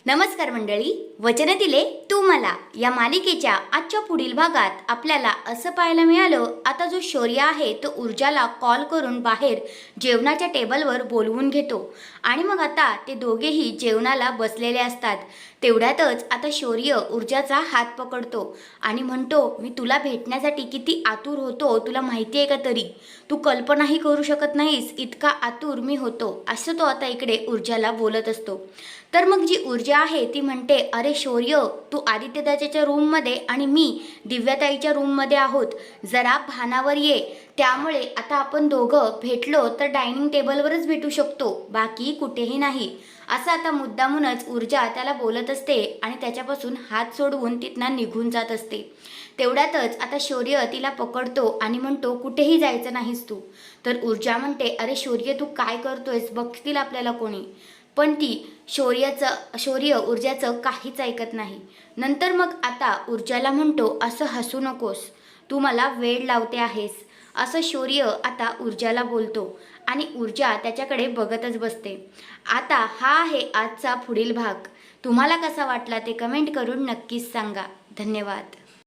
नमस्कार मंडळी, वचन दिले तू मला या मालिकेच्या आजच्या पुढील भागात आपल्याला असं पाहायला मिळालं, आता जो शौर्य आहे तो ऊर्जाला कॉल करून बाहेर जेवणाच्या टेबलवर बोलवून घेतो आणि मग आता ते दोघेही जेवणाला बसलेले असतात। तेवढ्यातच आता शौर्य ऊर्जाचा हात पकडतो आणि म्हणतो, मी तुला भेटण्यासाठी किती आतुर होतो तुला माहिती आहे का? तरी तू कल्पनाही करू शकत नाहीस इतका आतुर मी होतो, असं तो आता इकडे ऊर्जाला बोलत असतो। तर मग जी ऊर्जा आहे ती म्हणते, अरे शौर्य, तू आदित्यदाच्या रूममध्ये आणि मी दिव्याताईच्या रूममध्ये आहोत, जरा भानावर ये। त्यामुळे आता आपण दोघं भेटलो तर डायनिंग टेबलवरच भेटू शकतो, बाकी कुठेही नाही, असं आता मुद्दामूनच ऊर्जा त्याला बोलत असते आणि त्याच्यापासून हात सोडवून तिथनं निघून जात असते। तेवढ्यातच आता शौर्य तिला पकडतो आणि म्हणतो, कुठेही जायचं नाहीस तू। तर ऊर्जा म्हणते, अरे शौर्य, तू काय करतोयस, बघतील आपल्याला कोणी। पण ती शौर्य ऊर्जाचं काहीच ऐकत नाही। नंतर मग आता ऊर्जाला म्हणतो, असं हसू नकोस, तू मला वेड लावते आहेस, असं शौर्य आता ऊर्जाला बोलतो आणि ऊर्जा त्याच्याकडे बघतच बसते। आता हा आहे आजचा पुढील भाग। तुम्हाला कसा वाटला ते कमेंट करून नक्कीच सांगा। धन्यवाद।